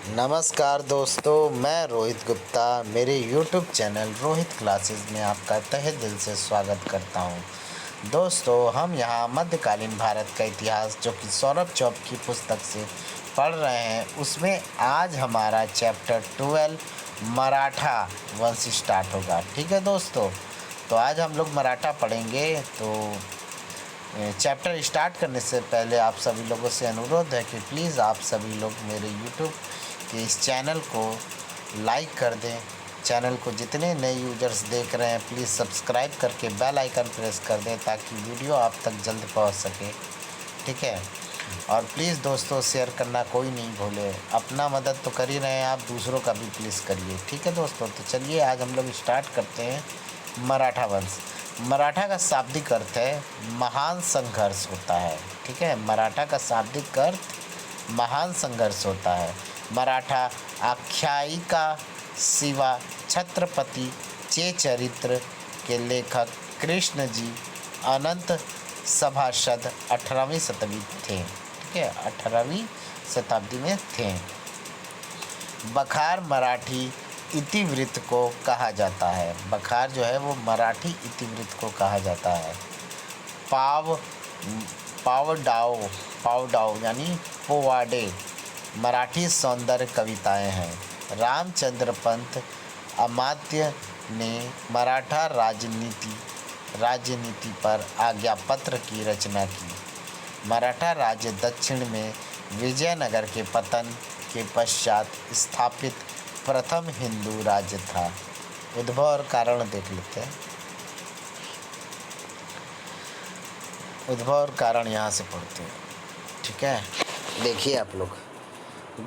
नमस्कार दोस्तों, मैं रोहित गुप्ता मेरे YouTube चैनल रोहित क्लासेस में आपका तहे दिल से स्वागत करता हूं। दोस्तों, हम यहां मध्यकालीन भारत का इतिहास जो कि सौरभ चौप की पुस्तक से पढ़ रहे हैं, उसमें आज हमारा चैप्टर 12 मराठा वंश स्टार्ट होगा। ठीक है दोस्तों, तो आज हम लोग मराठा पढ़ेंगे। तो चैप्टर स्टार्ट करने से पहले आप सभी लोगों से अनुरोध है कि प्लीज़ आप सभी लोग मेरे YouTube के इस चैनल को लाइक कर दें। चैनल को जितने नए यूज़र्स देख रहे हैं प्लीज़ सब्सक्राइब करके बेल आइकन प्रेस कर दें ताकि वीडियो आप तक जल्द पहुंच सके। ठीक है, और प्लीज़ दोस्तों शेयर करना कोई नहीं भूले। अपना मदद तो कर ही रहे हैं आप, दूसरों का भी प्लीज़ करिए। ठीक है दोस्तों, तो चलिए आज हम लोग स्टार्ट करते हैं। मराठा वंश। मराठा का शाब्दिक अर्थ है महान संघर्ष होता है। ठीक है, मराठा का शाब्दिक अर्थ महान संघर्ष होता है। मराठा आख्यायिका शिवा छत्रपति चे चरित्र के लेखक कृष्ण जी अनंत सभासद 18वीं शताब्दी थे। ठीक है, 18वीं शताब्दी में थे। बखार मराठी इतिवृत्त को कहा जाता है। बखार जो है वो मराठी इतिवृत्त को कहा जाता है। पावडाव यानी पोवाडे मराठी सौंदर्य कविताएं हैं। रामचंद्र पंत अमात्य ने मराठा राजनीति पर आज्ञापत्र की रचना की। मराठा राज्य दक्षिण में विजयनगर के पतन के पश्चात स्थापित प्रथम हिंदू राज्य था। उद्भव और कारण देख लेते हैं। उद्भव और कारण यहाँ से पढ़ते हैं। ठीक है, देखिए आप लोग।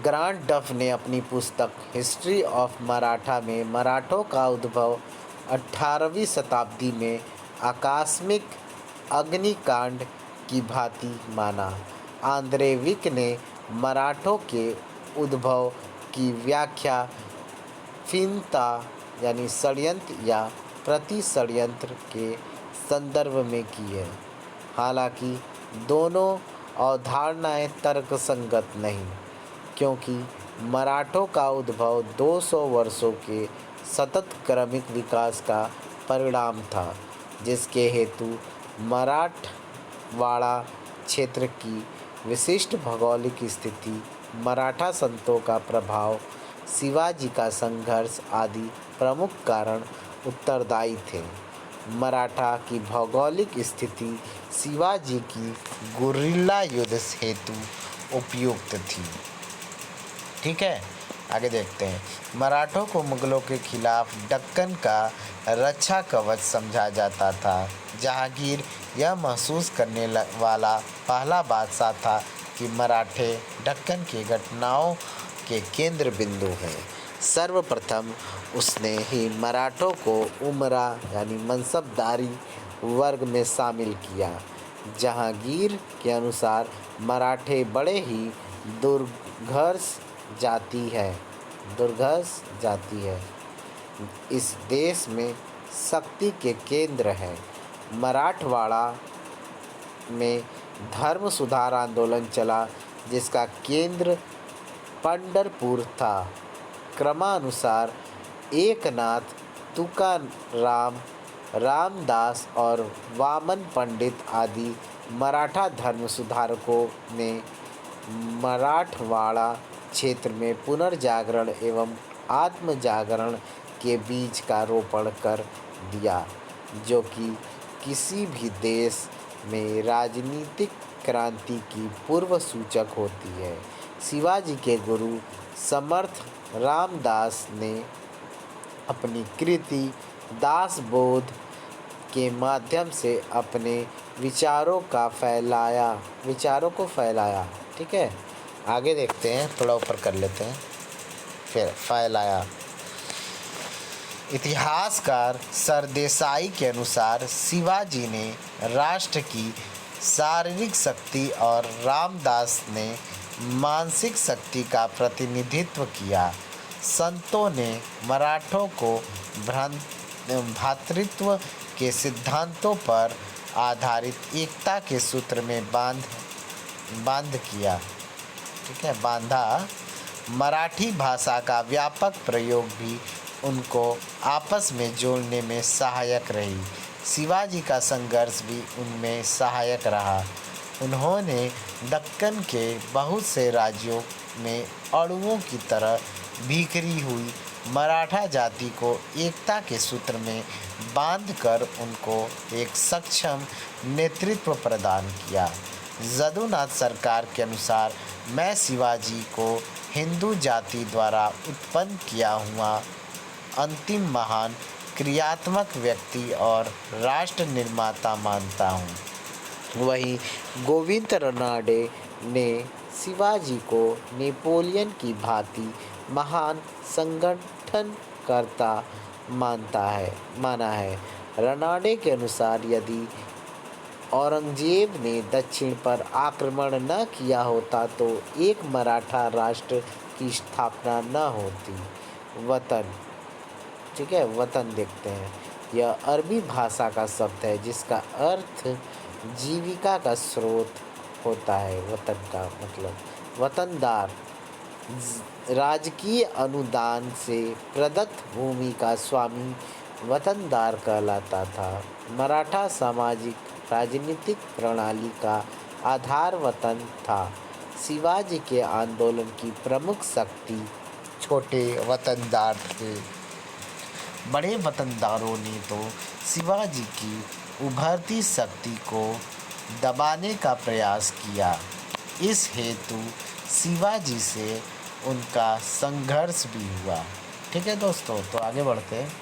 ग्रांट डफ ने अपनी पुस्तक हिस्ट्री ऑफ मराठा में मराठों का उद्भव 18वीं शताब्दी में आकस्मिक अग्निकांड की भांति माना। आंद्रे विक ने मराठों के उद्भव की व्याख्या फिनता यानी षड्यंत्र या प्रति षड्यंत्र के संदर्भ में की है। हालांकि दोनों अवधारणाएं तर्कसंगत नहीं, क्योंकि मराठों का उद्भव 200 वर्षों के सतत क्रमिक विकास का परिणाम था, जिसके हेतु मराठवाड़ा क्षेत्र की विशिष्ट भौगोलिक स्थिति, मराठा संतों का प्रभाव, शिवाजी का संघर्ष आदि प्रमुख कारण उत्तरदायी थे। मराठा की भौगोलिक स्थिति शिवाजी की गुरिल्ला युद्ध हेतु उपयुक्त थी। ठीक है, आगे देखते हैं। मराठों को मुगलों के खिलाफ दक्कन का रक्षा कवच समझा जाता था। जहांगीर यह महसूस करने वाला पहला बादशाह था कि मराठे दक्कन की घटनाओं के केंद्र बिंदु हैं। सर्वप्रथम उसने ही मराठों को उमरा यानी मनसबदारी वर्ग में शामिल किया। जहांगीर के अनुसार मराठे बड़े ही दुर्धर्ष जाति है। इस देश में शक्ति के केंद्र है। मराठवाड़ा में धर्म सुधार आंदोलन चला, जिसका केंद्र पंढरपुर था। क्रमानुसार एकनाथ, तुकाराम, रामदास और वामन पंडित आदि मराठा धर्म सुधारकों ने मराठवाड़ा क्षेत्र में पुनर्जागरण एवं आत्मजागरण के बीज का रोपण कर दिया, जो कि किसी भी देश में राजनीतिक क्रांति की पूर्व सूचक होती है। शिवाजी के गुरु समर्थ रामदास ने अपनी कृति दासबोध के माध्यम से अपने विचारों को फैलाया। ठीक है, आगे देखते हैं, थोड़ा ऊपर कर लेते हैं। फिर फैलाया। इतिहासकार सरदेसाई के अनुसार शिवाजी ने राष्ट्र की शारीरिक शक्ति और रामदास ने मानसिक शक्ति का प्रतिनिधित्व किया। संतों ने मराठों को भ्रातृत्व के सिद्धांतों पर आधारित एकता के सूत्र में बांध किया। ठीक है, बांधा मराठी भाषा का व्यापक प्रयोग भी उनको आपस में जोड़ने में सहायक रही। शिवाजी का संघर्ष भी उनमें सहायक रहा। उन्होंने दक्कन के बहुत से राज्यों में अणुओं की तरह बिखरी हुई मराठा जाति को एकता के सूत्र में बांधकर उनको एक सक्षम नेतृत्व प्रदान किया। जदुनाथ सरकार के अनुसार मैं शिवाजी को हिंदू जाति द्वारा उत्पन्न किया हुआ अंतिम महान क्रियात्मक व्यक्ति और राष्ट्र निर्माता मानता हूँ। वहीं गोविंद रनाडे ने शिवाजी को नेपोलियन की भांति महान संगठनकर्ता माना है। रनाडे के अनुसार यदि औरंगजेब ने दक्षिण पर आक्रमण न किया होता तो एक मराठा राष्ट्र की स्थापना न होती। वतन, ठीक है, वतन देखते हैं। यह अरबी भाषा का शब्द है जिसका अर्थ जीविका का स्रोत होता है। वतन का मतलब वतनदार। राजकीय अनुदान से प्रदत्त भूमि का स्वामी वतनदार कहलाता था। मराठा सामाजिक राजनीतिक प्रणाली का आधार वतन था। शिवाजी के आंदोलन की प्रमुख शक्ति छोटे वतनदार थे। बड़े वतनदारों ने तो शिवाजी की उभरती शक्ति को दबाने का प्रयास किया। इस हेतु शिवाजी से उनका संघर्ष भी हुआ। ठीक है दोस्तों, तो आगे बढ़ते हैं।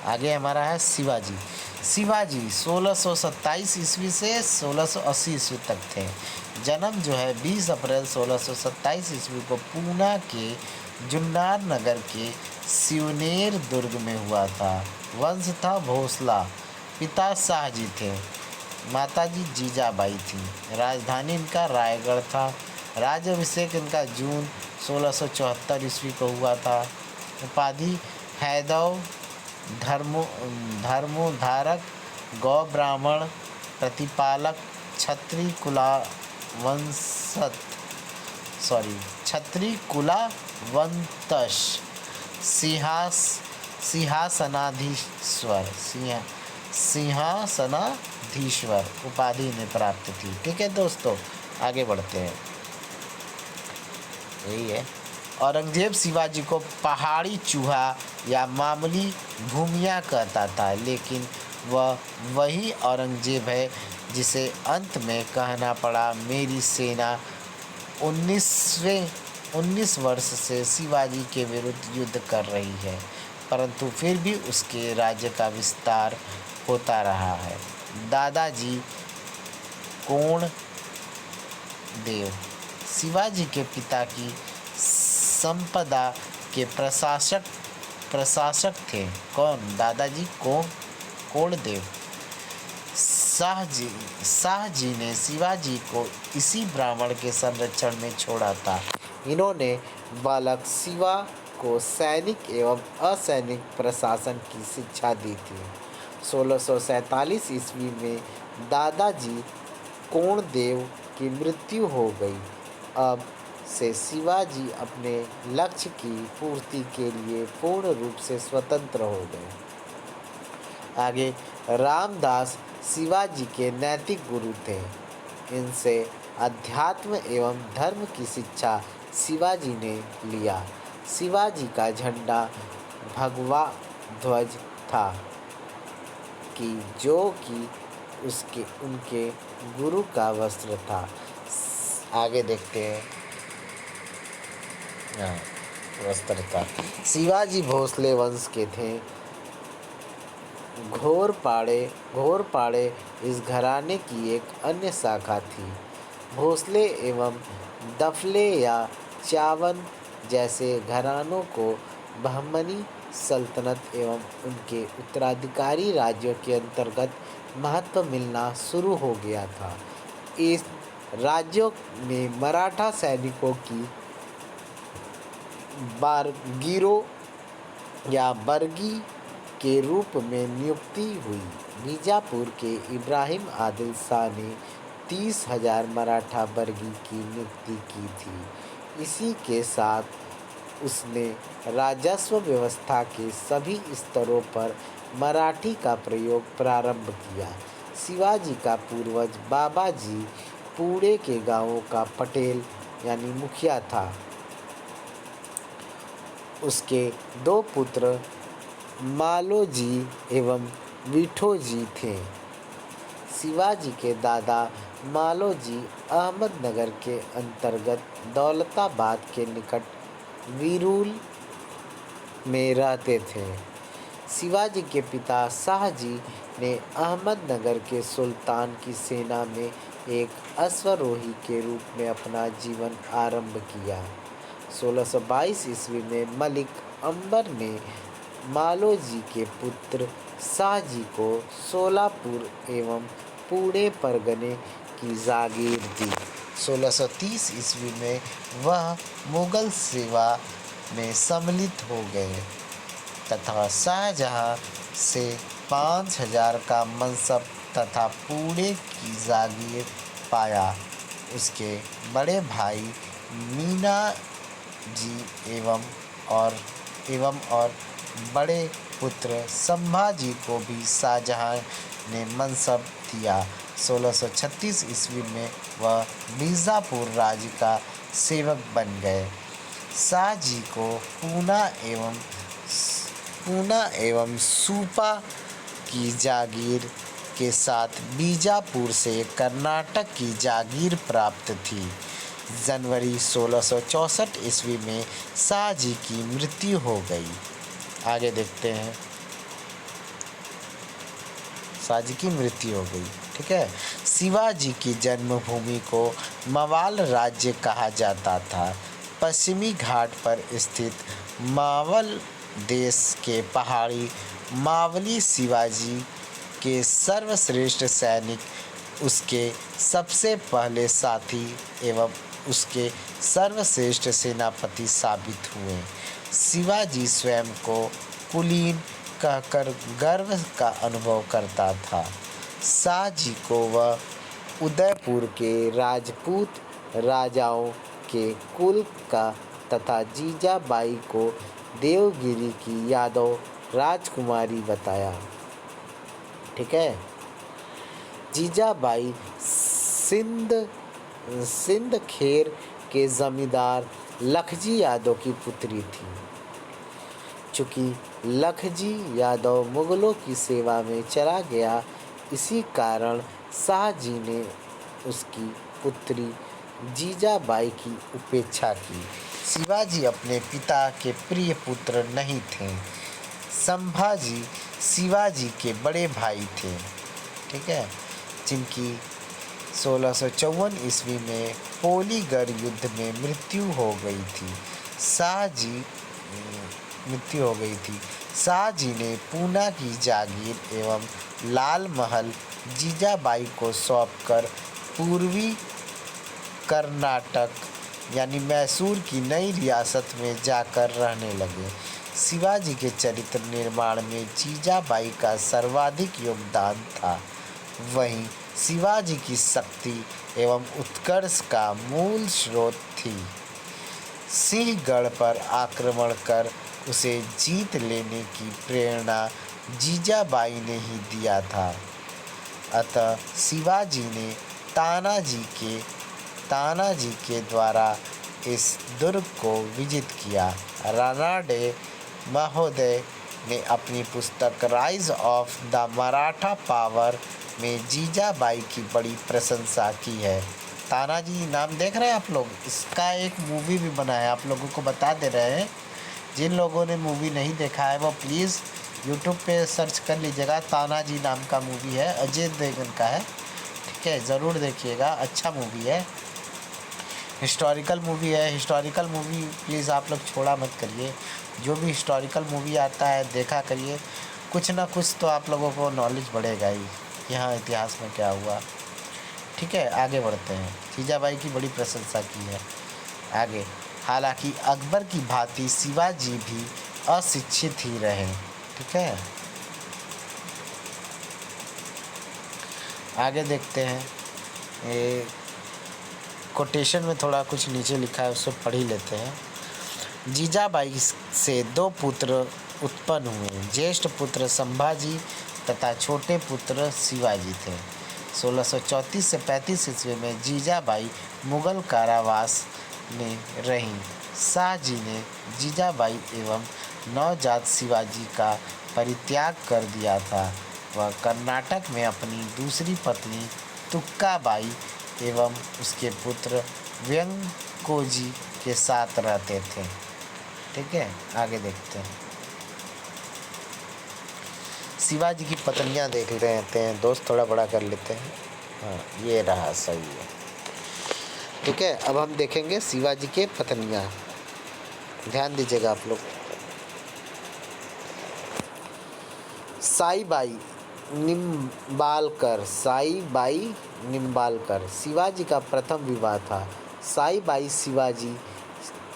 आगे हमारा है शिवाजी। शिवाजी 1627 ईस्वी से 1680 ईस्वी तक थे। जन्म जो है 20 अप्रैल 1627 ईस्वी को पूना के जुन्नार नगर के शिवनेर दुर्ग में हुआ था। वंश था भोसला। पिता शाहजी थे, माताजी जीजाबाई थी। राजधानी इनका रायगढ़ था। राज्याभिषेक इनका जून 1674 ईस्वी को हुआ था। उपाधि हैदव, धर्मोद्धारक, गौ ब्राह्मण, प्रतिपालक, क्षत्रिय कुलावंतश, सिंहासनाधीश्वर उपाधि इन्हें प्राप्त थी। ठीक है दोस्तों, आगे बढ़ते हैं। यही है। औरंगजेब शिवाजी को पहाड़ी चूहा या मामूली भूमिया कहता था, लेकिन वह वही औरंगजेब है जिसे अंत में कहना पड़ा मेरी सेना 19 वर्ष से शिवाजी के विरुद्ध युद्ध कर रही है, परंतु फिर भी उसके राज्य का विस्तार होता रहा है। दादाजी कोणदेव शिवाजी के पिता की संपदा के प्रशासक थे। कौन? दादाजी कोणदेव। शाहजी ने शिवाजी को इसी ब्राह्मण के संरक्षण में छोड़ा था। इन्होंने बालक शिवा को सैनिक एवं असैनिक प्रशासन की शिक्षा दी थी। 1647 ईस्वी में दादाजी कोणदेव की मृत्यु हो गई। अब से शिवाजी अपने लक्ष्य की पूर्ति के लिए पूर्ण रूप से स्वतंत्र हो गए। आगे रामदास शिवाजी के नैतिक गुरु थे। इनसे अध्यात्म एवं धर्म की शिक्षा शिवाजी ने लिया। शिवाजी का झंडा भगवा ध्वज था जो कि उनके गुरु का वस्त्र था। आगे देखते हैं। वस्त्र था। शिवाजी भोसले वंश के थे। घोरपाड़े इस घराने की एक अन्य शाखा थी। भोसले एवं दफले या चावन जैसे घरानों को बहमनी सल्तनत एवं उनके उत्तराधिकारी राज्यों के अंतर्गत महत्व मिलना शुरू हो गया था। इस राज्यों में मराठा सैनिकों की बारगीरों या बरगी के रूप में नियुक्ति हुई। बीजापुर के इब्राहिम आदिल शाह ने 30,000 मराठा वर्गी की नियुक्ति की थी। इसी के साथ उसने राजस्व व्यवस्था के सभी स्तरों पर मराठी का प्रयोग प्रारंभ किया। शिवाजी का पूर्वज बाबाजी पूरे के गांवों का पटेल यानी मुखिया था। उसके 2 पुत्र मालोजी एवं विठोजी थे। शिवाजी के दादा मालोजी अहमदनगर के अंतर्गत दौलताबाद के निकट वीरुल में रहते थे। शिवाजी के पिता शाहजी ने अहमदनगर के सुल्तान की सेना में एक अश्वारोही के रूप में अपना जीवन आरंभ किया। 1622 ईस्वी में मलिक अंबर ने मालोजी के पुत्र शाहजी को सोलापुर एवं पुणे परगने की जागीर दी। 1630 ईस्वी में वह मुगल सेवा में सम्मिलित हो गए तथा शाहजहां से 5,000 का मनसब तथा पुणे की जागीर पाया। उसके बड़े भाई मीना जी एवं और बड़े पुत्र संभाजी को भी शाहजहां ने मनसब दिया। 1636 ईस्वी में वह बीजापुर राज्य का सेवक बन गए। शाहजी को पूना एवं सूपा की जागीर के साथ बीजापुर से कर्नाटक की जागीर प्राप्त थी। जनवरी 1664 ईस्वी में शाहजी की मृत्यु हो गई। आगे देखते हैं। शाहजी की मृत्यु हो गई। ठीक है। शिवाजी की जन्मभूमि को मवाल राज्य कहा जाता था। पश्चिमी घाट पर स्थित मावल देश के पहाड़ी मावली शिवाजी के सर्वश्रेष्ठ सैनिक, उसके सबसे पहले साथी एवं उसके सर्वश्रेष्ठ सेनापति साबित हुए। शिवाजी स्वयं को कुलीन कहकर गर्व का अनुभव करता था। शाहजी को वह उदयपुर के राजपूत राजाओं के कुल का तथा जीजाबाई को देवगिरी की यादव राजकुमारी बताया। ठीक है। जीजाबाई सिंध खेर के जमींदार लखजी यादव की पुत्री थी। चूँकि लखजी यादव मुगलों की सेवा में चला गया, इसी कारण शाहजी ने उसकी पुत्री जीजाबाई की उपेक्षा की। शिवाजी अपने पिता के प्रिय पुत्र नहीं थे। संभाजी शिवाजी के बड़े भाई थे। ठीक है। जिनकी 1654 ईस्वी में पोलीगढ़ युद्ध में मृत्यु हो गई थी। शाहजी ने पूना की जागीर एवं लाल महल जीजाबाई को सौंपकर पूर्वी कर्नाटक यानी मैसूर की नई रियासत में जाकर रहने लगे। शिवाजी के चरित्र निर्माण में जीजाबाई का सर्वाधिक योगदान था। वहीं शिवाजी की शक्ति एवं उत्कर्ष का मूल स्रोत थी। सिंहगढ़ पर आक्रमण कर उसे जीत लेने की प्रेरणा जीजाबाई ने ही दिया था। अतः शिवाजी ने तानाजी के द्वारा इस दुर्ग को विजित किया। रानाडे महोदय ने अपनी पुस्तक rise of the Maratha power में जीजाबाई की बड़ी प्रशंसा की है। तानाजी नाम देख रहे हैं आप लोग, इसका एक मूवी भी बना है, आप लोगों को बता दे रहे हैं। जिन लोगों ने मूवी नहीं देखा है वो प्लीज़ यूट्यूब पे सर्च कर लीजिएगा। तानाजी नाम का मूवी है, अजय देवगन का है। ठीक है, ज़रूर देखिएगा, अच्छा मूवी है, हिस्टोरिकल मूवी है। हिस्टोरिकल मूवी प्लीज़ आप लोग छोड़ा मत करिए। जो भी हिस्टोरिकल मूवी आता है देखा करिए, कुछ ना कुछ तो आप लोगों को नॉलेज बढ़ेगा ही, यहाँ इतिहास में क्या हुआ। ठीक है, आगे बढ़ते हैं। जीजाबाई की बड़ी प्रशंसा की है। आगे, हालांकि अकबर की भांति शिवाजी भी अशिक्षित ही रहे। ठीक है, आगे देखते हैं। ये कोटेशन में थोड़ा कुछ नीचे लिखा है, उसको पढ़ ही लेते हैं। जीजाबाई से 2 पुत्र उत्पन्न हुए। ज्येष्ठ पुत्र संभाजी तथा छोटे पुत्र शिवाजी थे। 1634 से 35 ईस्वी में जीजाबाई मुगल कारावास में रहीं। शाहजी ने जीजाबाई एवं नवजात शिवाजी का परित्याग कर दिया था। वह कर्नाटक में अपनी दूसरी पत्नी तुक्काबाई एवं उसके पुत्र व्यंकोजी के साथ रहते थे। ठीक है, आगे देखते हैं। शिवाजी की पत्नियां देख लेते हैं दोस्त, थोड़ा बड़ा कर लेते हैं। हाँ, ये रहा, सही है। ठीक है, अब हम देखेंगे शिवाजी के पत्नियां। ध्यान दीजिएगा आप लोग। साईबाई निम्बालकर। साईबाई निम्बालकर शिवाजी का प्रथम विवाह था। साईबाई शिवाजी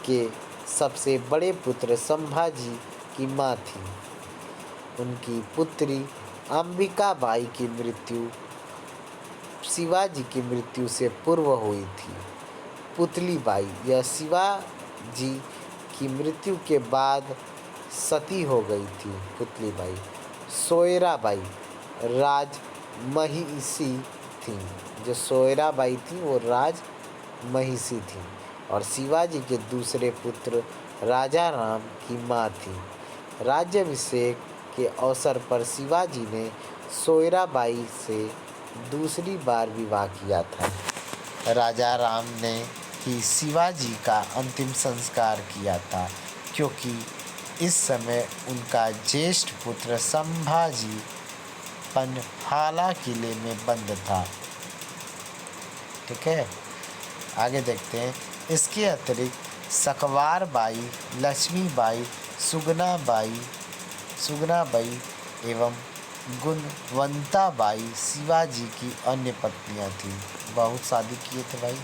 के सबसे बड़े पुत्र संभाजी की माँ थी। उनकी पुत्री अंबिकाबाई की मृत्यु शिवाजी की मृत्यु से पूर्व हुई थी। पुतलीबाई, यह शिवाजी की मृत्यु के बाद सती हो गई थी। पुतलीबाई। सोयराबाई राजमहिषी थी। जो सोयराबाई थी वो राजमहिषी थी और शिवाजी के दूसरे पुत्र राजा राम की माँ थी। राज्याभिषेक के अवसर पर शिवाजी ने सोयराबाई से दूसरी बार विवाह किया था। राजा राम ने ही शिवाजी का अंतिम संस्कार किया था, क्योंकि इस समय उनका ज्येष्ठ पुत्र संभाजी पन्हाला किले में बंद था। ठीक है, आगे देखते हैं। इसके अतिरिक्त सकवारबाई, लक्ष्मीबाई, सुगनाबाई एवं गुणवंताबाई शिवाजी की अन्य पत्नियां थीं। बहुत शादी किए थे भाई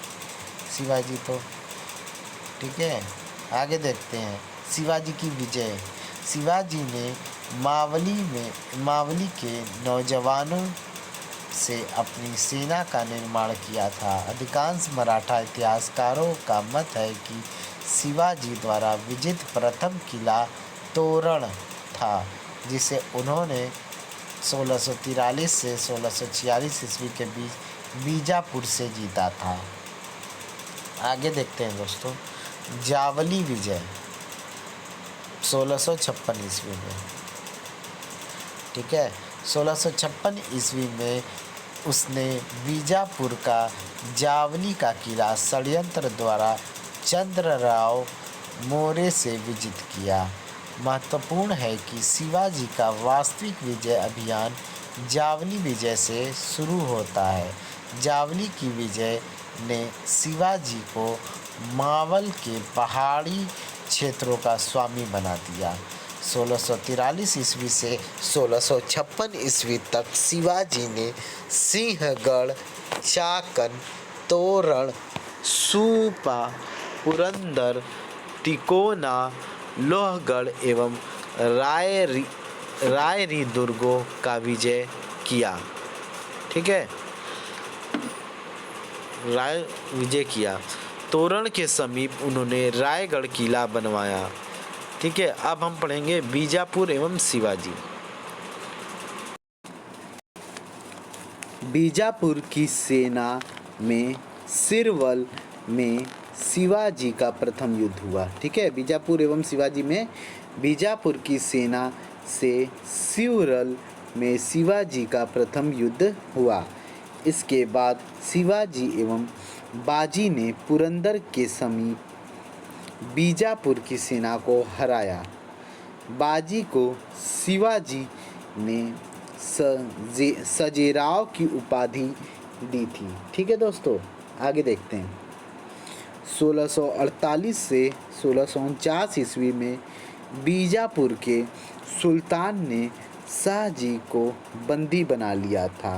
शिवाजी तो। ठीक है, आगे देखते हैं। शिवाजी की विजय। शिवाजी ने मावली के नौजवानों से अपनी सेना का निर्माण किया था। अधिकांश मराठा इतिहासकारों का मत है कि शिवाजी द्वारा विजित प्रथम किला तोरण था, जिसे उन्होंने 1643 से 1646 ईस्वी के बीच बीजापुर से जीता था। आगे देखते हैं दोस्तों। जावली विजय 1656 ईस्वी में। ठीक है, 1656 ईस्वी में उसने बीजापुर का जावली का किला षड्यंत्र द्वारा चंद्रराव मौर्य से विजित किया। महत्वपूर्ण है कि शिवाजी का वास्तविक विजय अभियान जावली विजय से शुरू होता है। जावली की विजय ने शिवाजी को मावल के पहाड़ी क्षेत्रों का स्वामी बना दिया। 1643 ईस्वी से 1656 ईस्वी तक शिवाजी ने सिंहगढ़, चाकन, तोरण, सूपा, पुरंदर, तिकोना, लोहगढ़ एवं रायरी दुर्गों का विजय किया। ठीक है, विजय किया। तोरण के समीप उन्होंने रायगढ़ किला बनवाया। ठीक है, अब हम पढ़ेंगे बीजापुर एवं शिवाजी। बीजापुर की सेना में सिरवल में शिवाजी का प्रथम युद्ध हुआ। ठीक है, बीजापुर एवं शिवाजी में बीजापुर की सेना से सिरवल में शिवाजी का प्रथम युद्ध हुआ। इसके बाद शिवाजी एवं बाजी ने पुरंदर के समीप बीजापुर की सेना को हराया। बाजी को शिवाजी ने सजेराव की उपाधि दी थी। ठीक है दोस्तों, आगे देखते हैं। 1648 से 1649 ईस्वी में बीजापुर के सुल्तान ने शाहजी को बंदी बना लिया था।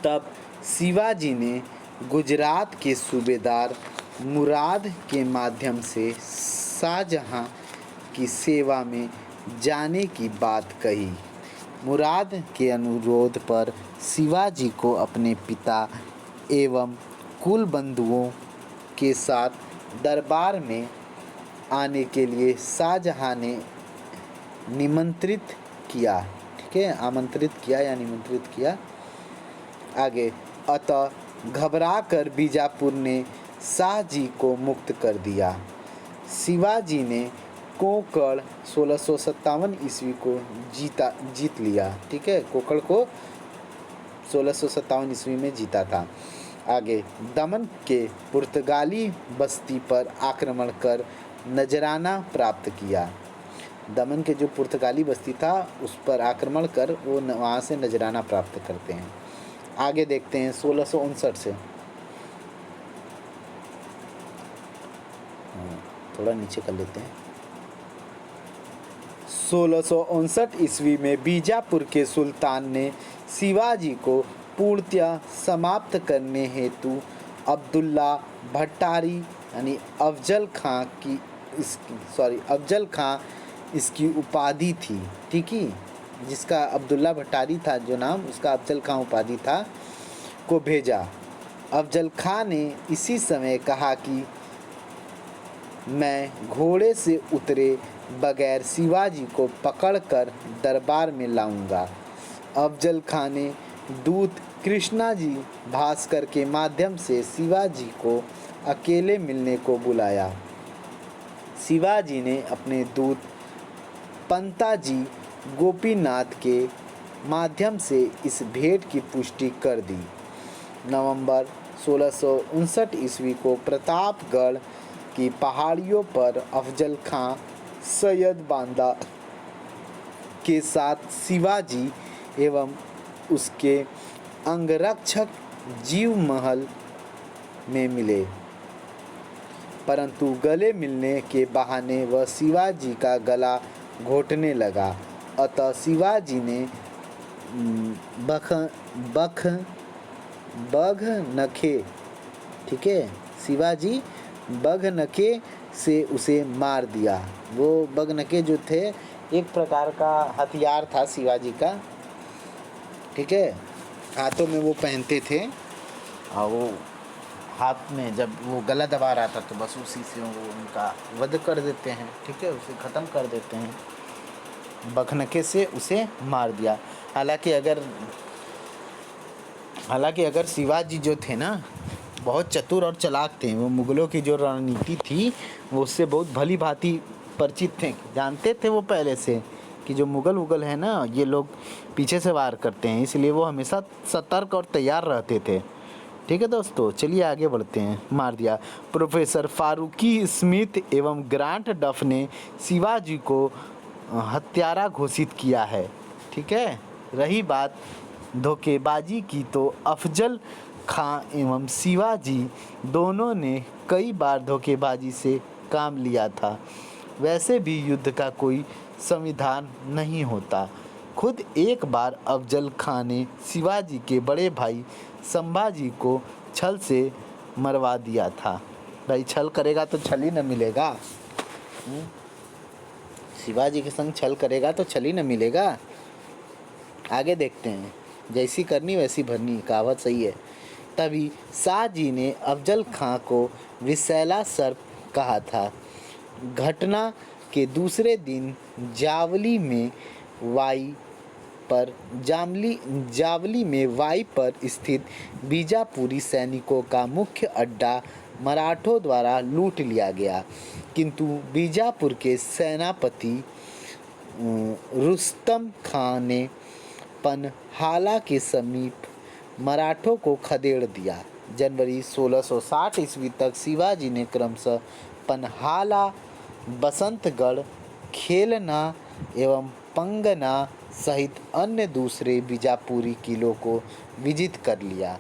तब शिवाजी ने गुजरात के सूबेदार मुराद के माध्यम से शाहजहां की सेवा में जाने की बात कही। मुराद के अनुरोध पर शिवाजी को अपने पिता एवं कुल बंधुओं के साथ दरबार में आने के लिए शाहजहां ने निमंत्रित किया। ठीक है, आमंत्रित किया या निमंत्रित किया। आगे, अतः घबराकर बीजापुर ने शाह जी को मुक्त कर दिया। शिवाजी ने कोंकण 1657 ईस्वी को जीत लिया। ठीक है, कोंकण को 1657 ईस्वी में जीता था। आगे, दमन के पुर्तगाली बस्ती पर आक्रमण कर नजराना प्राप्त किया। दमन के जो पुर्तगाली बस्ती था उस पर आक्रमण कर वो वहाँ से नजराना प्राप्त करते हैं। आगे देखते हैं 1659 से, थोड़ा नीचे कर लेते हैं। 1659 ईस्वी में बीजापुर के सुल्तान ने शिवाजी को पूर्णतः समाप्त करने हेतु अब्दुल्ला भट्टारी यानी अफजल खां इसकी उपाधि थी। ठीक है, जिसका अब्दुल्ला भट्टारी था जो नाम, उसका अफजल खां उपाधि था, को भेजा। अफजल खां ने इसी समय कहा कि मैं घोड़े से उतरे बगैर शिवाजी को पकड़कर दरबार में लाऊंगा। अफजल खां ने दूत कृष्णाजी भास्कर के माध्यम से शिवाजी को अकेले मिलने को बुलाया। शिवाजी ने अपने दूत पंताजी गोपीनाथ के माध्यम से इस भेंट की पुष्टि कर दी। नवंबर 1659 ईस्वी को प्रतापगढ़ की पहाड़ियों पर अफजल खां सैयद बांदा के साथ शिवाजी एवं उसके अंगरक्षक जीव महल में मिले, परंतु गले मिलने के बहाने वह शिवाजी का गला घोटने लगा। अतः शिवाजी ने बघनखे, ठीक है, शिवाजी बघनखे से उसे मार दिया। वो बघनखे जो थे एक प्रकार का हथियार था शिवाजी का। ठीक है, हाथों में वो पहनते थे और वो हाथ में जब वो गला दबा रहा था तो बस उसी से वो उनका वध कर देते हैं। ठीक है, उसे ख़त्म कर देते हैं, बघनखे से उसे मार दिया। हालांकि अगर शिवाजी जो थे ना बहुत चतुर और चालाक थे, वो मुग़लों की जो रणनीति थी वो उससे बहुत भली भांति परिचित थे, जानते थे वो पहले से कि जो मुग़ल है ना ये लोग पीछे से वार करते हैं, इसलिए वो हमेशा सतर्क और तैयार रहते थे। ठीक है दोस्तों, चलिए आगे बढ़ते हैं। मार दिया। प्रोफेसर फारूकी स्मिथ एवं ग्रांट डफ ने शिवाजी को हत्यारा घोषित किया है। ठीक है, रही बात धोखेबाजी की तो अफजल खां एवं शिवाजी दोनों ने कई बार धोखेबाजी से काम लिया था। वैसे भी युद्ध का कोई संविधान नहीं होता। खुद एक बार अफजल खां ने शिवाजी के बड़े भाई संभाजी को छल से मरवा दिया था। भाई छल करेगा तो छल ही न मिलेगा। शिवाजी के संग छल करेगा तो छल ही न मिलेगा। आगे देखते हैं, जैसी करनी वैसी भरनी, कहावत सही है। तभी शाह जी ने अफजल खां को विषैला सर्प कहा था। घटना के दूसरे दिन जावली में वाई पर स्थित बीजापुरी सैनिकों का मुख्य अड्डा मराठों द्वारा लूट लिया गया, किंतु बीजापुर के सेनापति रुस्तम खां ने पनहाला के समीप मराठों को खदेड़ दिया। जनवरी 1660 ईस्वी तक शिवाजी ने क्रमशः पनहाला, बसंतगढ़, खेलना एवं पंगना सहित अन्य दूसरे बीजापुरी किलों को विजित कर लिया।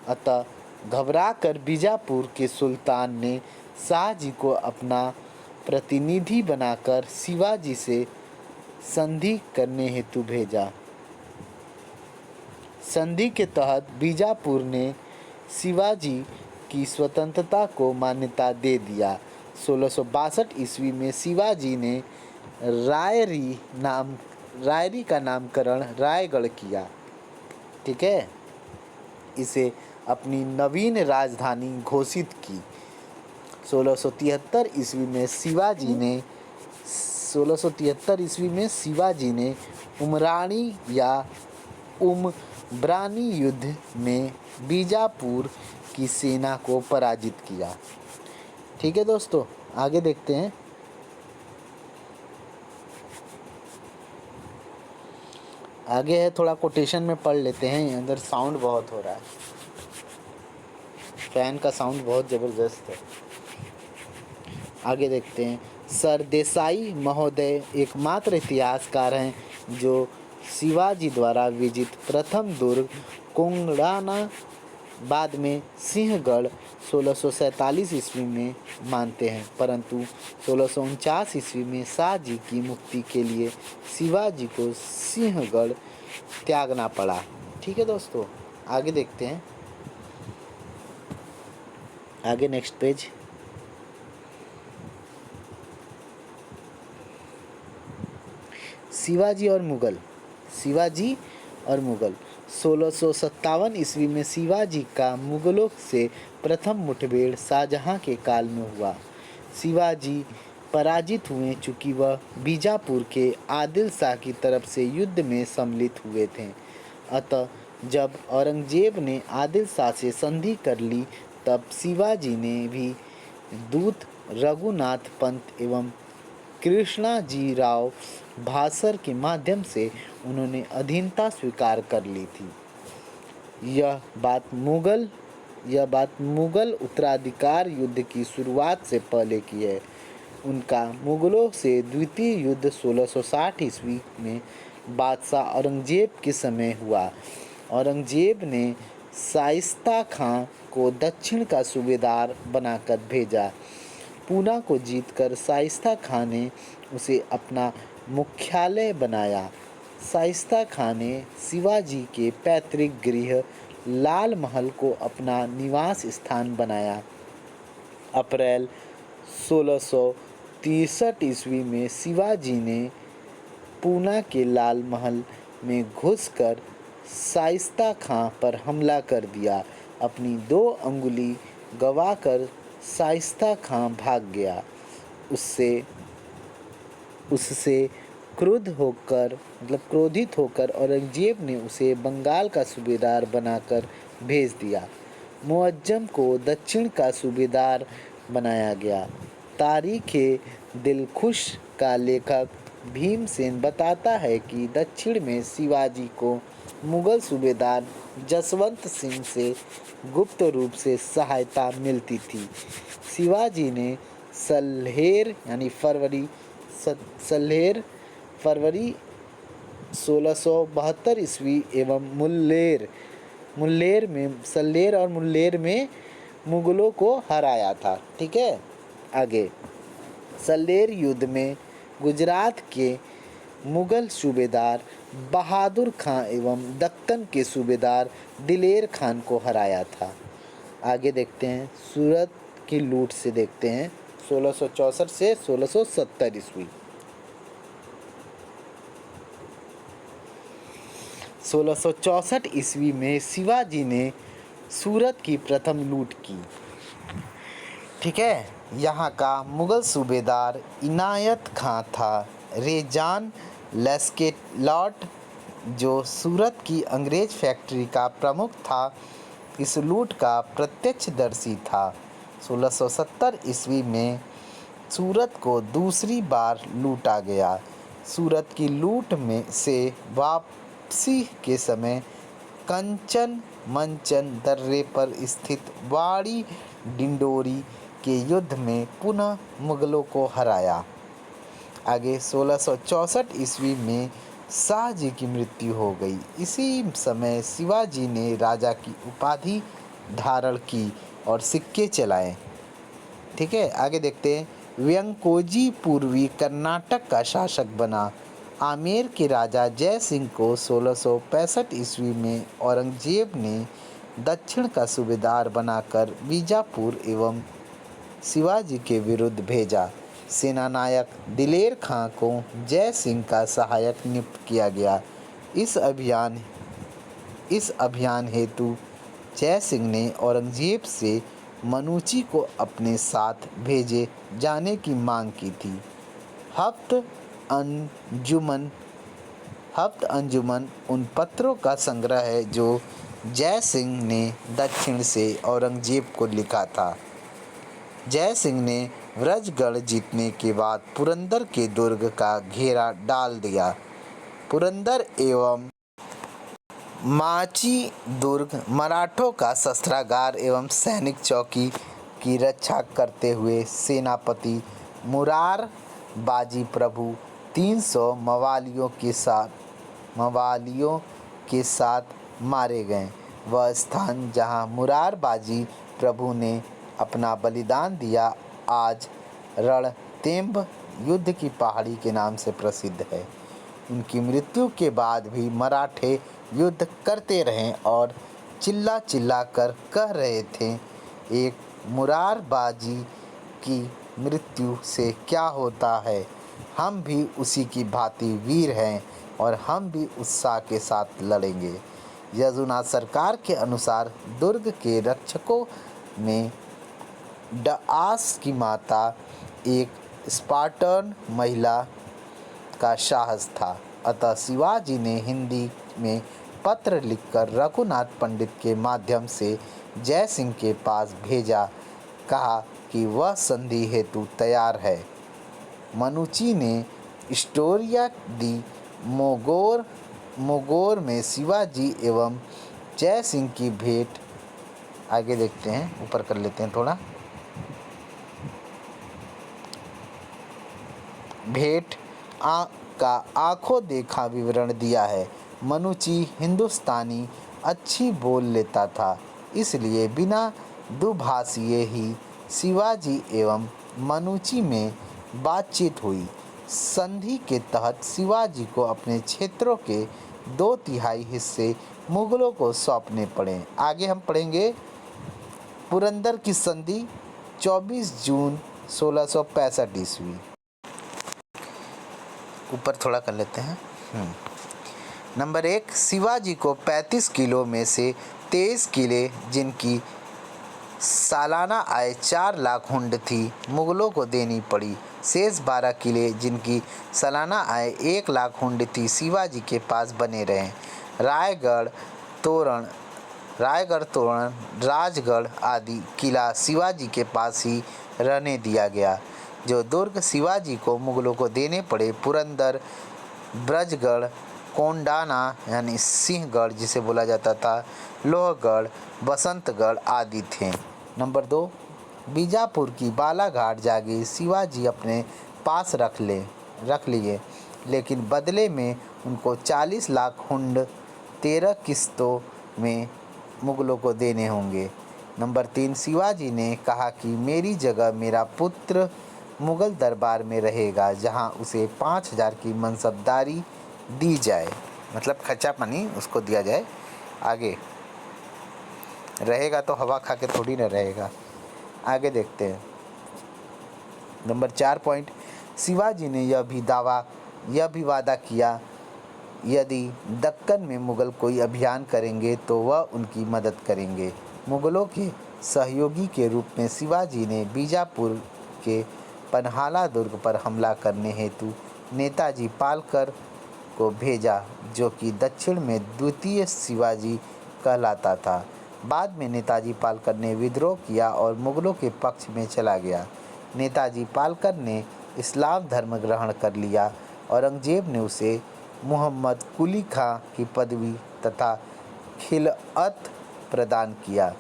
अतः घबराकर बीजापुर के सुल्तान ने शाह जी को अपना प्रतिनिधि बनाकर शिवाजी से संधि करने हेतु भेजा। संधि के तहत बीजापुर ने शिवाजी की स्वतंत्रता को मान्यता दे दिया। 1662 ईस्वी में शिवाजी ने रायरी का नामकरण रायगढ़ किया। ठीक है, इसे अपनी नवीन राजधानी घोषित की। 1673 ईस्वी में शिवाजी ने उमरानी या उमरानी युद्ध में बीजापुर की सेना को पराजित किया। ठीक है दोस्तों, आगे देखते हैं। आगे है, थोड़ा कोटेशन में पढ़ लेते हैं। अंदर साउंड बहुत हो रहा है, फैन का साउंड बहुत ज़बरदस्त है। आगे देखते हैं। सरदेसाई महोदय एकमात्र इतिहासकार हैं जो शिवाजी द्वारा विजित प्रथम दुर्ग कोंगड़ाना, बाद में सिंहगढ़ 1647 ईस्वी में मानते हैं, परंतु 1649 ईस्वी में शाहजी की मुक्ति के लिए शिवाजी को सिंहगढ़ त्यागना पड़ा। ठीक है दोस्तों, आगे देखते हैं। आगे नेक्स्ट पेज। शिवाजी और मुगल 1657 ईस्वी में शिवाजी का मुगलों से प्रथम मुठभेड़ शाहजहां के काल में हुआ। शिवाजी पराजित हुए चूँकि वह बीजापुर के आदिल शाह की तरफ से युद्ध में सम्मिलित हुए थे। अतः जब औरंगजेब ने आदिल शाह से संधि कर ली, तब शिवाजी ने भी दूत रघुनाथ पंत एवं कृष्णाजीराव भासर के माध्यम से उन्होंने अधीनता स्वीकार कर ली थी। यह बात मुगल उत्तराधिकार युद्ध की शुरुआत से पहले की है। उनका मुगलों से द्वितीय युद्ध 1660 ईस्वी में बादशाह औरंगजेब के समय हुआ। औरंगजेब ने शाइस्ता खां को दक्षिण का सूबेदार बनाकर भेजा। पूना को जीतकर शाइस्ता खां ने उसे अपना मुख्यालय बनाया। शाइस्ता खां ने शिवाजी के पैतृक गृह लाल महल को अपना निवास स्थान बनाया। अप्रैल 1663 ईस्वी में शिवाजी ने पूना के लाल महल में घुसकर शाइस्ता खां पर हमला कर दिया। अपनी 2 अंगुली गंवाकर शाइस्ता खां भाग गया। उससे क्रोधित होकर औरंगजेब ने उसे बंगाल का सूबेदार बनाकर भेज दिया। मुअज्जम को दक्षिण का सूबेदार बनाया गया। तारीख़-ए-दिलखुश का लेखक भीमसेन बताता है कि दक्षिण में शिवाजी को मुगल सूबेदार जसवंत सिंह से गुप्त रूप से सहायता मिलती थी। शिवाजी ने सल्हेर फरवरी 1672 ईस्वी एवं सल्लेर और मुल्लेर में मुगलों को हराया था। ठीक है, आगे। सल्लेर युद्ध में गुजरात के मुगल सूबेदार बहादुर खां एवं दक्कन के सूबेदार दिलेर खान को हराया था। आगे देखते हैं। सूरत की लूट से देखते हैं 1664 से 1670 ईस्वी। 1664 ईस्वी में शिवाजी ने सूरत की प्रथम लूट की। ठीक है, यहाँ का मुगल सूबेदार इनायत खां था। रेजान लेस्केलॉट जो सूरत की अंग्रेज फैक्ट्री का प्रमुख था, इस लूट का प्रत्यक्षदर्शी था। 1670 ईस्वी में सूरत को दूसरी बार लूटा गया। सूरत की लूट में से वापसी के समय कंचन मंचन दर्रे पर स्थित वाड़ी डिंडोरी के युद्ध में पुनः मुगलों को हराया। आगे 1664 ईस्वी में शाहजी की मृत्यु हो गई। इसी समय शिवाजी ने राजा की उपाधि धारण की और सिक्के चलाए। ठीक है, आगे देखते हैं। व्यंकोजी पूर्वी कर्नाटक का शासक बना। आमेर के राजा जय सिंह को 1665 ईस्वी में औरंगजेब ने दक्षिण का सूबेदार बनाकर बीजापुर एवं शिवाजी के विरुद्ध भेजा। सेनानायक दिलेर खां को जय सिंह का सहायक नियुक्त किया गया। इस अभियान हेतु जय सिंह ने औरंगजेब से मनूची को अपने साथ भेजे जाने की मांग की थी। हफ्त अंजुमन हफ्त अंजुमन उन पत्रों का संग्रह है जो जय सिंह ने दक्षिण से औरंगजेब को लिखा था। जय सिंह ने व्रजगढ़ जीतने के बाद पुरंदर के दुर्ग का घेरा डाल दिया। पुरंदर एवं माची दुर्ग मराठों का शस्त्रागार एवं सैनिक चौकी की रक्षा करते हुए सेनापति मुरार बाजी प्रभु 300 मवालियों के साथ मारे गए। वह स्थान जहां मुरारबाजी प्रभु ने अपना बलिदान दिया आज रणथंभ युद्ध की पहाड़ी के नाम से प्रसिद्ध है। उनकी मृत्यु के बाद भी मराठे युद्ध करते रहे और चिल्ला चिल्ला कर कह रहे थे, एक मुरारबाजी की मृत्यु से क्या होता है, हम भी उसी की भांति वीर हैं और हम भी उत्साह के साथ लड़ेंगे। यदुनाथ सरकार के अनुसार दुर्ग के रक्षकों में डआस की माता एक स्पार्टन महिला का साहस था। अतः शिवाजी ने हिंदी में पत्र लिखकर रघुनाथ पंडित के माध्यम से जय सिंह के पास भेजा, कहा कि वह संधि हेतु तैयार है। मनूची ने स्टोरिया दी मोगोर में शिवाजी एवं जय सिंह की भेंट, आगे देखते हैं, ऊपर कर लेते हैं थोड़ा, भेंट का आंखों देखा विवरण दिया है। मनूची हिंदुस्तानी अच्छी बोल लेता था, इसलिए बिना दुभाषिए ही शिवाजी एवं मनूची में बातचीत हुई। संधि के तहत शिवाजी को अपने क्षेत्रों के 2/3 हिस्से मुगलों को सौंपने पड़े। आगे हम पढ़ेंगे पुरंदर की संधि 24 जून 1665 ईस्वी। ऊपर थोड़ा कर लेते हैं। नंबर 1, शिवाजी को 35 किलो में से 23 किले जिनकी सालाना आय 4 लाख हुंड थी मुगलों को देनी पड़ी। शेष 12 किले जिनकी सालाना आय 1 लाख हुंड थी शिवाजी के पास बने रहे। रायगढ़ तोरण, राजगढ़ आदि किला शिवाजी के पास ही रहने दिया गया। जो दुर्ग शिवाजी को मुगलों को देने पड़े पुरंदर, ब्रजगढ़, कोंडाना यानी सिंहगढ़ जिसे बोला जाता था, लोहगढ़, बसंतगढ़ आदि थे। नंबर 2, बीजापुर की बालाघाट जागीर शिवाजी अपने पास रख लिए, लेकिन बदले में उनको 40 लाख हुंड 13 किस्तों में मुगलों को देने होंगे। नंबर 3, शिवाजी ने कहा कि मेरी जगह मेरा पुत्र मुगल दरबार में रहेगा, जहां उसे 5000 की मनसबदारी दी जाए, मतलब खर्चा पानी उसको दिया जाए। आगे रहेगा तो हवा खा के थोड़ी ना रहेगा। आगे देखते हैं। नंबर 4 पॉइंट, शिवाजी ने यह भी वादा किया यदि दक्कन में मुगल कोई अभियान करेंगे तो वह उनकी मदद करेंगे। मुगलों के सहयोगी के रूप में शिवाजी ने बीजापुर के पन्हाला दुर्ग पर हमला करने हेतु नेताजी पालकर को भेजा, जो कि दक्षिण में द्वितीय शिवाजी कहलाता था। बाद में नेताजी पालकर ने विद्रोह किया और मुगलों के पक्ष में चला गया। नेताजी पालकर ने इस्लाम धर्म ग्रहण कर लिया। औरंगजेब ने उसे मुहम्मद कुली खां की पदवी तथा खिलअत प्रदान किया।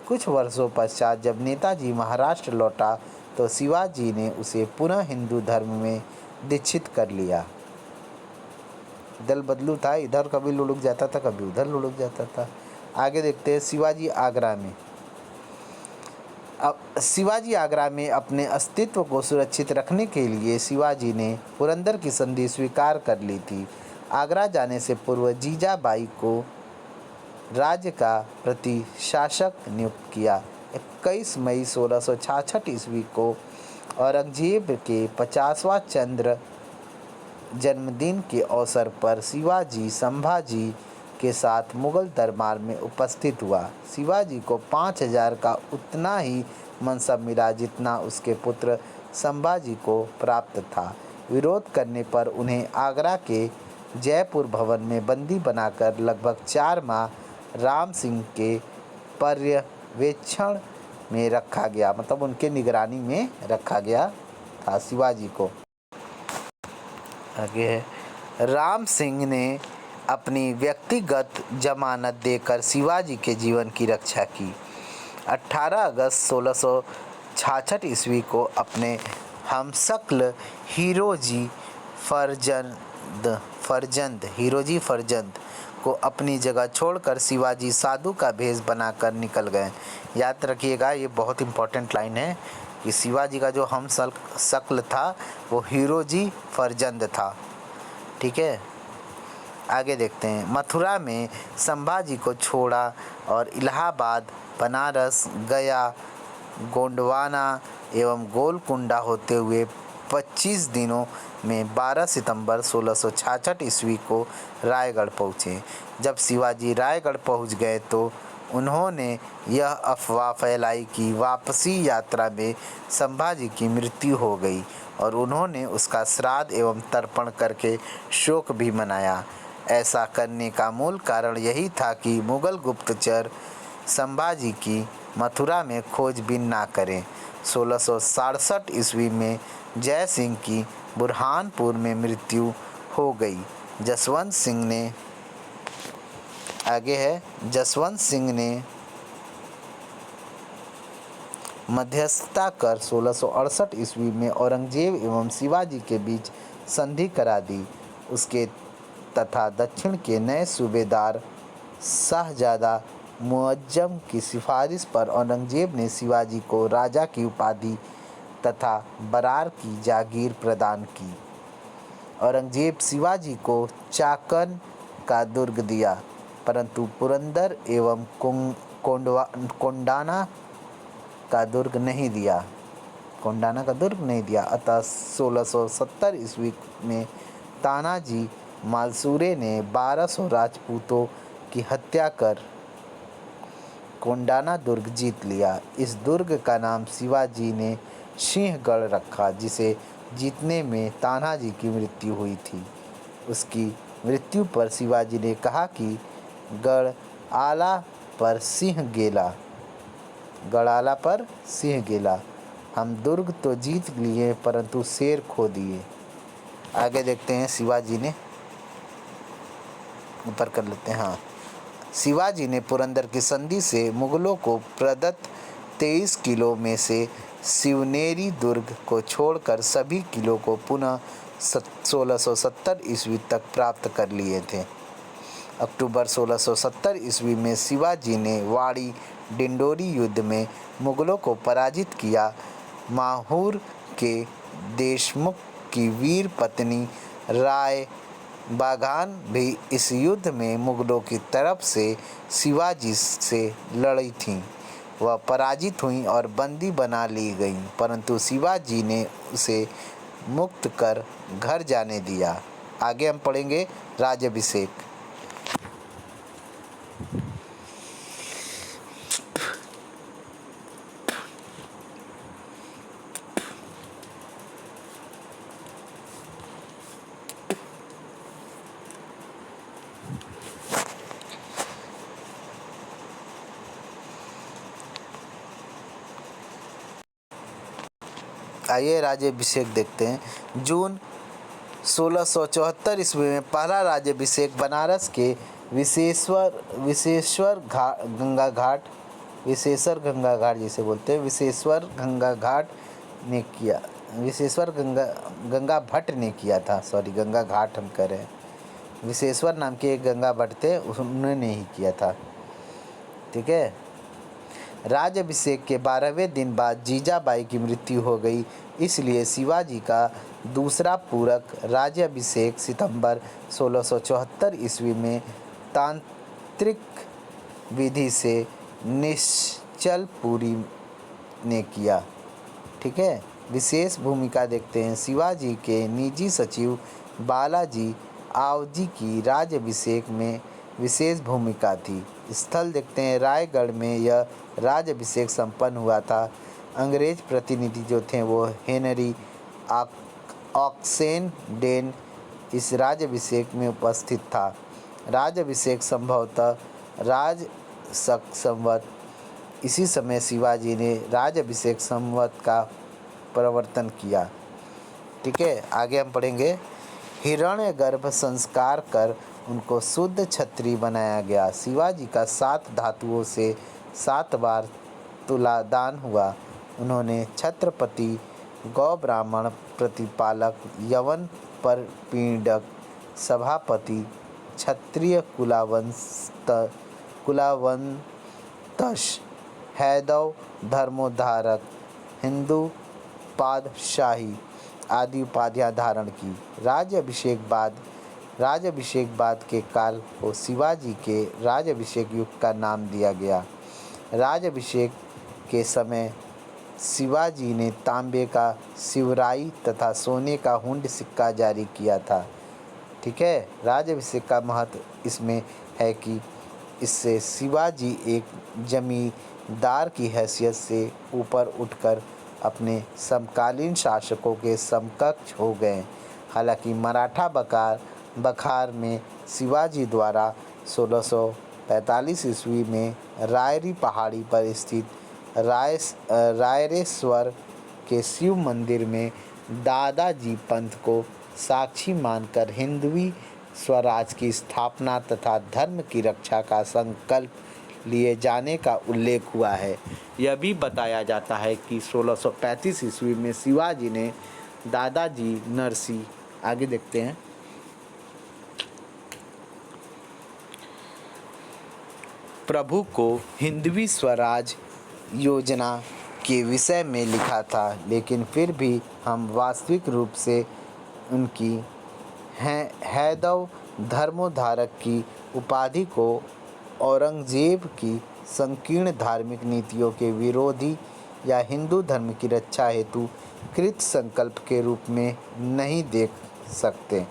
कुछ वर्षों पश्चात जब नेताजी महाराष्ट्र लौटा तो शिवाजी ने उसे पुनः हिंदू धर्म में दीक्षित कर लिया। दल बदलू था, इधर कभी लुढ़क जाता था, कभी उधर लुढ़क जाता था। आगे देखते हैं। शिवाजी आगरा में। अब शिवाजी आगरा में अपने अस्तित्व को सुरक्षित रखने के लिए शिवाजी ने पुरंदर की संधि स्वीकार कर ली थी। आगरा जाने से पूर्व जीजाबाई को राज्य का प्रतिशासक नियुक्त किया। 21 मई 1666 ईस्वी को औरंगजेब के 50वां चंद्र जन्मदिन के अवसर पर शिवाजी संभाजी के साथ मुगल दरबार में उपस्थित हुआ। शिवाजी को 5,000 का उतना ही मनसब मिला जितना उसके पुत्र संभाजी को प्राप्त था। विरोध करने पर उन्हें आगरा के जयपुर भवन में बंदी बनाकर लगभग 4 माह राम सिंह के पर्यवेक्षण में रखा गया, मतलब उनके निगरानी में रखा गया था शिवाजी को। आगे है, राम सिंह ने अपनी व्यक्तिगत जमानत देकर शिवाजी के जीवन की रक्षा की। 18 अगस्त 1666 ईस्वी को अपने हमशक्ल हीरोजी फरजंद को अपनी जगह छोड़कर शिवाजी साधु का भेष बनाकर निकल गए। याद रखिएगा, ये बहुत इंपॉर्टेंट लाइन है कि शिवाजी का जो हमशक्ल था वो हीरोजी फरजंद था। ठीक है, आगे देखते हैं। मथुरा में संभाजी को छोड़ा और इलाहाबाद, बनारस, गया, गोंडवाना एवं गोलकुंडा होते हुए 25 दिनों में 12 सितंबर 1666 ईस्वी को रायगढ़ पहुँचे। जब शिवाजी रायगढ़ पहुँच गए तो उन्होंने यह अफवाह फैलाई कि वापसी यात्रा में संभाजी की मृत्यु हो गई और उन्होंने उसका श्राद्ध एवं तर्पण करके शोक भी मनाया। ऐसा करने का मूल कारण यही था कि मुगल गुप्तचर संभाजी की मथुरा में खोजबीन ना करें। 1667 ईस्वी में जय सिंह की बुरहानपुर में मृत्यु हो गई। जसवंत सिंह ने मध्यस्थता कर 1668 ईस्वी में औरंगजेब एवं शिवाजी के बीच संधि करा दी। उसके तथा दक्षिण के नए सूबेदार शाहजादा मुअज्जम की सिफारिश पर औरंगजेब ने शिवाजी को राजा की उपाधि तथा बरार की जागीर प्रदान की। औरंगजेब शिवाजी को चाकन का दुर्ग दिया, परंतु पुरंदर एवं कोंडाना का दुर्ग नहीं दिया। अतः 1670 ईस्वी में तानाजी मालसूरे ने 1200 राजपूतों की हत्या कर कोंडाना दुर्ग जीत लिया। इस दुर्ग का नाम शिवाजी ने सिंहगढ़ रखा, जिसे जीतने में तानाजी की मृत्यु हुई थी। उसकी मृत्यु पर शिवाजी ने कहा कि गढ़आला पर सिंह गेला, हम दुर्ग तो जीत लिए परंतु शेर खो दिए। आगे देखते हैं, शिवाजी ने ऊपर कर लेते हैं। हाँ, शिवाजी ने पुरंदर की संधि से मुगलों को प्रदत्त 23 किलो में से शिवनेरी दुर्ग को छोड़कर सभी किलो को पुनः 1670 ईस्वी तक प्राप्त कर लिए थे। अक्टूबर 1670 ईस्वी में शिवाजी ने वाड़ी डिंडोरी युद्ध में मुगलों को पराजित किया। माहूर के देशमुख की वीर पत्नी राय बागान भी इस युद्ध में मुगलों की तरफ से शिवाजी से लड़ी थीं। वह पराजित हुईं और बंदी बना ली गईं, परंतु शिवाजी ने उसे मुक्त कर घर जाने दिया। आगे हम पढ़ेंगे राज्याभिषेक। आइए राज्याभिषेक देखते हैं। जून 1674 ईस्वी में पहला राज्याभिषेक बनारस के विशेश्वर गंगा घाट ने किया था। गंगा घाट हम कह रहे हैं, विशेश्वर नाम के एक गंगा भट्ट थे, उन्होंने ही किया था। ठीक है। राज्याभिषेक के 12वें दिन बाद जीजाबाई की मृत्यु हो गई, इसलिए शिवाजी का दूसरा पूरक राज्याभिषेक सितंबर 1674 ईस्वी में तांत्रिक विधि से निश्चलपुरी ने किया। ठीक है। विशेष भूमिका देखते हैं। शिवाजी के निजी सचिव बालाजी आवजी की राज्याभिषेक में विशेष भूमिका थी। स्थल देखते हैं, रायगढ़ में यह राज्याभिषेक संपन्न हुआ था। अंग्रेज प्रतिनिधि जो थे वो हेनरी ऑक्सेनडेन इस राज्याभिषेक में उपस्थित था। राज्याभिषेक संभवतः राजशक संवत, इसी समय शिवाजी ने राज्याभिषेक संवत का प्रवर्तन किया। ठीक है, आगे हम पढ़ेंगे। हिरण्यगर्भ संस्कार कर उनको शुद्ध क्षत्रिय बनाया गया। शिवाजी का 7 धातुओं से 7 बार तुलादान हुआ। उन्होंने छत्रपति, गौ ब्राह्मण प्रतिपालक, यवन परपीड़क, सभापति, क्षत्रिय कुलावंतश, हैदव धर्मोद्धारक, हिंदू पादशाही आदि उपाधियां धारण की। राज्याभिषेक बाद के काल को शिवाजी के राज्याभिषेक युग का नाम दिया गया। राज्याभिषेक के समय शिवाजी ने तांबे का शिवराई तथा सोने का हुंड सिक्का जारी किया था। ठीक है, राज्याभिषेक का महत्व इसमें है कि इससे शिवाजी एक जमींदार की हैसियत से ऊपर उठकर अपने समकालीन शासकों के समकक्ष हो गए। हालांकि मराठा बखार में शिवाजी द्वारा 1645 ईस्वी में रायरी पहाड़ी पर स्थित रायरेश्वर के शिव मंदिर में दादाजी पंथ को साक्षी मानकर हिंदवी स्वराज की स्थापना तथा धर्म की रक्षा का संकल्प लिए जाने का उल्लेख हुआ है। यह भी बताया जाता है कि 1635 ईस्वी में शिवाजी ने दादाजी नरसी, आगे देखते हैं, प्रभु को हिंदवी स्वराज योजना के विषय में लिखा था, लेकिन फिर भी हम वास्तविक रूप से उनकी हैदव धर्मोद्धारक की उपाधि को औरंगजेब की संकीर्ण धार्मिक नीतियों के विरोधी या हिंदू धर्म की रक्षा हेतु कृत संकल्प के रूप में नहीं देख सकते।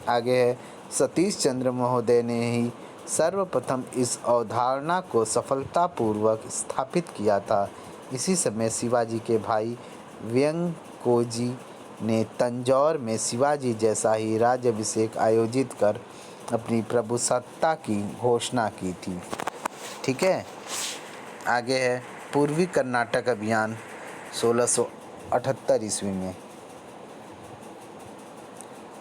आगे है, सतीश चंद्र महोदय ने ही सर्वप्रथम इस अवधारणा को सफलतापूर्वक स्थापित किया था। इसी समय शिवाजी के भाई व्यंकोजी ने तंजौर में शिवाजी जैसा ही राज्याभिषेक आयोजित कर अपनी प्रभुसत्ता की घोषणा की थी। ठीक है, आगे है, पूर्वी कर्नाटक अभियान 1678 ईस्वी में।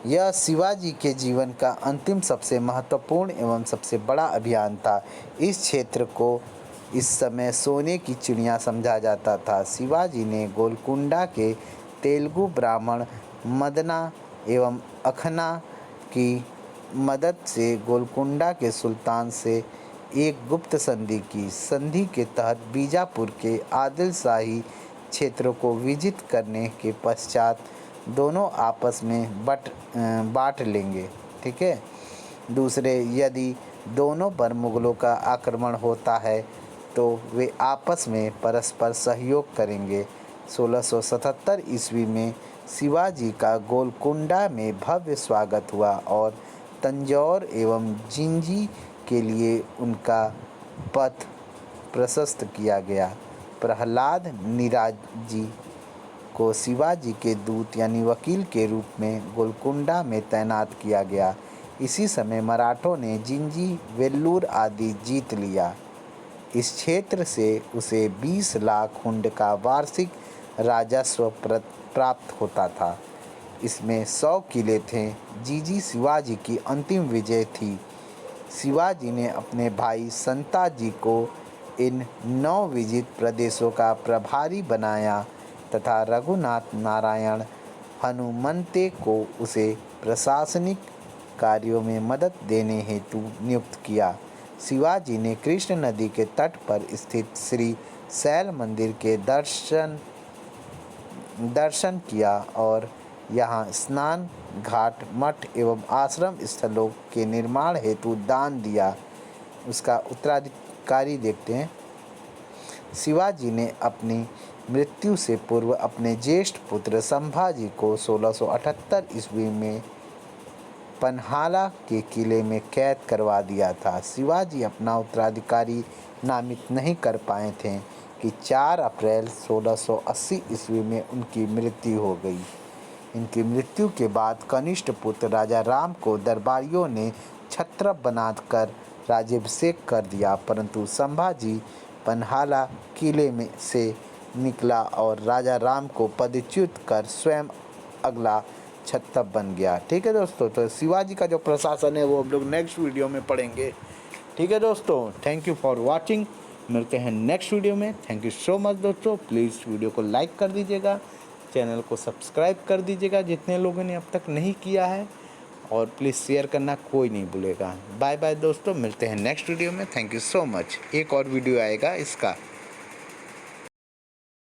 यह शिवाजी के जीवन का अंतिम सबसे महत्वपूर्ण एवं सबसे बड़ा अभियान था। इस क्षेत्र को इस समय सोने की चिड़िया समझा जाता था। शिवाजी ने गोलकुंडा के तेलुगु ब्राह्मण मदना एवं अखना की मदद से गोलकुंडा के सुल्तान से एक गुप्त संधि की। संधि के तहत बीजापुर के आदिल शाही क्षेत्रों को विजित करने के पश्चात दोनों आपस में बांट लेंगे। ठीक है, दूसरे, यदि दोनों पर मुगलों का आक्रमण होता है तो वे आपस में परस्पर सहयोग करेंगे। 1677 ईस्वी में शिवाजी का गोलकुंडा में भव्य स्वागत हुआ और तंजौर एवं जिंजी के लिए उनका पथ प्रशस्त किया गया। प्रहलाद निराजी को शिवाजी के दूत यानी वकील के रूप में गोलकुंडा में तैनात किया गया। इसी समय मराठों ने जिंजी, वेल्लूर आदि जीत लिया। इस क्षेत्र से उसे 20 लाख हुंड का वार्षिक राजस्व प्राप्त होता था। इसमें 100 किले थे। जिंजी शिवाजी की अंतिम विजय थी। शिवाजी ने अपने भाई संताजी को इन 9 विजित प्रदेशों का प्रभारी बनाया तथा रघुनाथ नारायण हनुमंते को उसे प्रशासनिक कार्यों में मदद देने हेतु नियुक्त किया। शिवाजी ने कृष्ण नदी के तट पर स्थित श्री शैल मंदिर के दर्शन किया और यहाँ स्नान घाट, मठ एवं आश्रम स्थलों के निर्माण हेतु दान दिया। उसका उत्तराधिकारी देखते हैं। शिवाजी ने अपनी मृत्यु से पूर्व अपने ज्येष्ठ पुत्र संभाजी को 1678 ईस्वी में पन्हाला के किले में कैद करवा दिया था। शिवाजी अपना उत्तराधिकारी नामित नहीं कर पाए थे कि 4 अप्रैल 1680 ईस्वी में उनकी मृत्यु हो गई। इनकी मृत्यु के बाद कनिष्ठ पुत्र राजा राम को दरबारियों ने छत्रप बनाकर राज्याभिषेक कर दिया, परंतु संभाजी पन्हाला किले में से निकला और राजा राम को पदच्युत कर स्वयं अगला छत्रप बन गया। ठीक है दोस्तों, तो शिवाजी का जो प्रशासन है वो हम लोग नेक्स्ट वीडियो में पढ़ेंगे। ठीक है दोस्तों, थैंक यू फॉर वाचिंग। मिलते हैं नेक्स्ट वीडियो में। थैंक यू सो मच दोस्तों। प्लीज़ वीडियो को लाइक कर दीजिएगा, चैनल को सब्सक्राइब कर दीजिएगा जितने लोगों ने अब तक नहीं किया है, और प्लीज़ शेयर करना कोई नहीं भूलेगा। बाय बाय दोस्तों, मिलते हैं नेक्स्ट वीडियो में। Thank you so much. एक और वीडियो आएगा इसका।